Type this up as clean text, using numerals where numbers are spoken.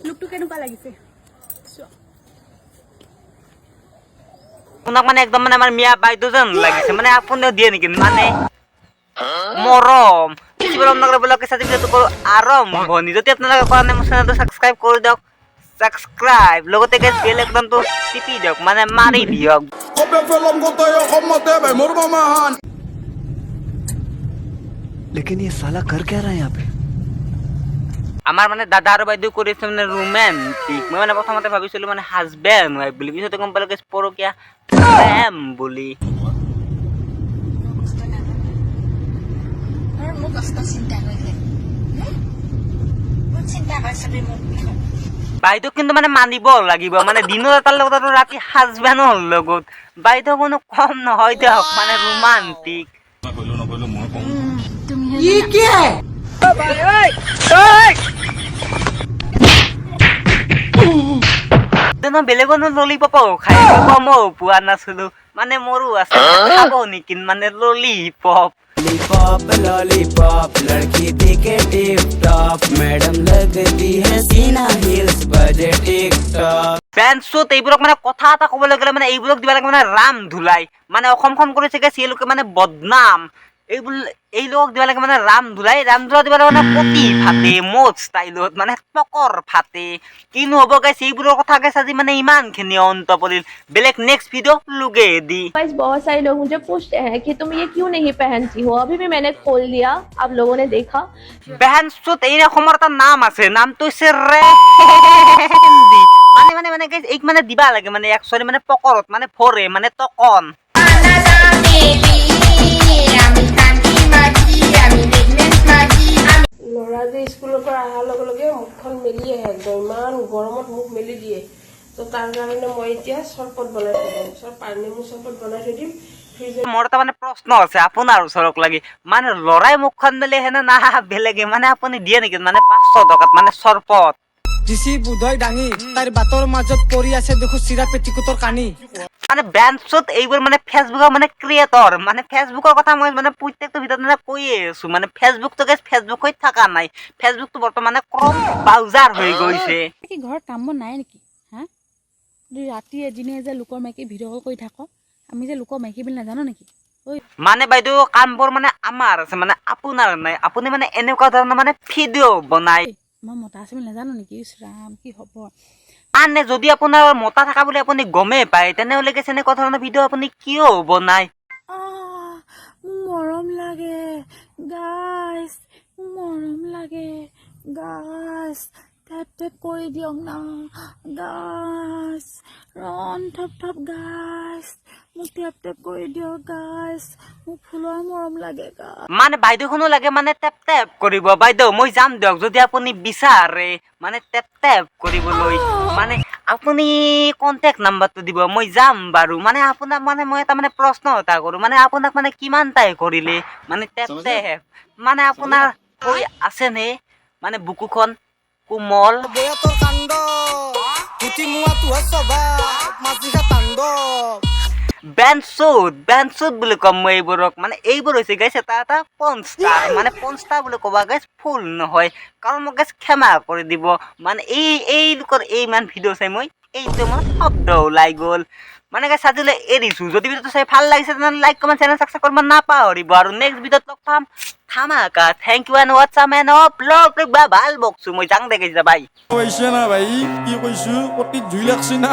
লুকটো কেনেকুৱা লাগিছে আপোনাক মানে একদম মানে আমাৰ মিয়া বাইদেউ যেন লাগিছে মানে আপুনিও দিয়ে নেকি মানে মৰম বেছিবার অন্য করে ব্লগের সাথে ভিডিও করো আরম্ভনি যদি আপনারা করেন আমার চ্যানেলটা সাবস্ক্রাইব করে দাও সাবস্ক্রাইব লগতে গাইস বেল আইকনটো টিপি দিয়ক মানে মারি দিয়ক কবে ফেলম গোটায় অসমতে ভাই মোৰ মামাহান लेकिन ये साला कर क्या रहा है यहाँ पे আমার মানে দাদা আর বাইদেউ করেছে মানে রোমান্টিক মই মানে প্রথমতে ভাবিছিল মানে হাজবেন্ড ওয়াইফ বলি পিছতে কম পালে গাইস পরকিয়া প্রেম বলি মোক কষ্ট চিন্তা কৰিলে মোক চিন্তা কৰিছে মোক বাইদেউ কিন্তু মানে মানিব লাগিব মানে দিনৰ এটাৰ লগত আৰু ৰাতি হাজবেণ্ডৰ লগত বাইদেউ কোনো কম নহয় দিয়ক মানে ৰোমান্টিক ये क्या है বেলেগনো ললিপপো খাই কমো পোৱা নাছিলো মানে মোৰো আছে খাব নেকি মানে ললিপপ लॉलीपॉप लॉलीपॉप लड़की दिखे टिप टॉप मैडम लगती है सीना हिल्स बजे टिक टॉक ফেন্সত এইবোৰক মানে কথা এটা ক'বলৈ গ'লে মানে এইবোৰক দিব লাগে মানে ৰাম ধুলাই মানে অসমখন কৰিছে গে সিলোকে মানে বদনাম এই লোক দিব লাগে মানে ৰাম ধুলা দিব লাগে মানে পতি ফাটে মোট ষ্টাইলত মানে পকৰ ফাটে কিনো হ'ব গাইছ এইবোৰৰ কথা গাইছ আজি মানে ইমানখিনি অন্ত পৰিল বেলেগ নেক্সট ভিডিঅ' লুগে দি गाइस बहुत सारे लोग मुझे पूछते हैं कि तुम ये क्यों नहीं पहनती हो अभी भी मैंने खोल दिया आप लोगों ने देखा বেহানচোত এই ৰকমৰ এটা নাম আছে নামটো হৈছে ৰেহেন্দি মানে গাইছ এইক মানে দিবা লাগে মানে একচুৱেলি মানে পকৰত মানে ফৰে মানে তকন ল'ৰা যে স্কুলৰ পৰা অহাৰ লগে লগে মুখখন মেলি আহে একদম ইমান গৰমত মুখ মেলি দিয়ে তো তাৰ কাৰণে মই এতিয়া চৰবত বনাই থৈ দিম নেমু চৰবত বনাই থৈ দিম মোৰ এটা মানে প্ৰশ্ন আছে আপোনাৰ ওচৰক লাগি মানে লৰাই মুখখন মেলে হেনে না বেলেগে মানে আপুনি দিয়ে নেকি মানে 500 টকাত মানে চৰবত দিছি বুধই ডাঙি তাইৰ বাটৰ মাজত পৰি আছে দেখো চিৰা পেটিকুটৰ কানি মানে বেঞ্চত এইবোৰ মানে ফেচবুকৰ মানে ক্ৰিয়েটৰ মানে ফেচবুকৰ কথা মই মানে প্ৰত্যেকটো ভিতৰত মানে কৈয়ে আছো মানে ফেচবুকটো গাইছ ফেচবুক হৈ থকা নাই ফেচবুকটো বৰ্তমানে ক্ৰম ব্ৰাউজাৰ হৈ গৈছে কি ঘৰত কাম বন নাই নেকি হা ৰাতি এদিনে যে লোকৰ মাইকী ভিডিঅ' কল কৰি থাক আমি যে লোকৰ মাইকী বুলি নাজানো নেকি ঐ মানে বাইদেউ কামবোৰ মানে আমাৰ আছে মানে আপোনাৰ নাই আপুনি মানে এনেকুৱা ধৰণৰ মানে ভিডিঅ' বনাই মই মতা আছে বুলি নাজানো নেকি ইছ ৰাম কি হ'ব আনে যদি আপোনাৰ মতা থকা বুলি আপুনি গমেই পায় তেনেহ'লে কি এনেকুৱা ধৰণৰ ভিডিঅ' আপুনি কিয় বনাই মৰম লাগে গাইছ মৰম লাগে গাইছ টেপ টেপ কৰি দিয়ক না গাইছ ৰন থপ থপ গাইছ মোক টেপ টেপ কৰি দিয়ক গাইছ মোক ফুলৰ মৰম লাগে গাইছ মানে বাইদেউখনো লাগে মানে টেপ টেপ কৰিব বাইদেউ মই যাম দিয়ক যদি আপুনি বিচাৰে মানে টেপ টেপ কৰিবলৈ মানে আপুনি কন্টেক্ট নাম্বাৰটো দিব মই যাম বাৰু মানে আপোনাক মানে মই এটা মানে প্ৰশ্ন এটা কৰোঁ মানে আপোনাক মানে কিমান টাই কৰিলে মানে টেপ টেপ মানে আপোনাৰ হৈ আছেনে মানে বুকুখন কোমল বয়াতৰ কাণ্ড গুটি মুৱাটো সবা মাজিকা তাণ্ড বেঞ্চুত বুলি কম মই এইবোৰক মানে এইবোৰ হৈছে গাইছ এটা পঞ্চটাৰ মানে পঞ্চটা বুলি ক'বা গাইছ ফুল নহয় কাৰণ মোক গাইছ ক্ষমা কৰি দিব মানে এই লোকৰ এই ইমান ভিডিঅ' চাই মই এইটো মানে শব্দ ওলাই গ'ল মানে গাইছ আজিলৈ এৰিছোঁ যদি ভিডিঅ'টো চাই ভাল লাগিছে তেনেহ'লে লাইক কমেণ্ট চেনেল সাবস্ক্ৰাইব কৰিব নাপাহৰিব আৰু নেক্সট ভিডিঅ'ত লগ পাম থামাকা thank you and WhatsApp and blog ভাল বকছোঁ মই যাং দেখি যা বাই কৈছে না ভাই কি কৈছো পতিত জুই লাগছি না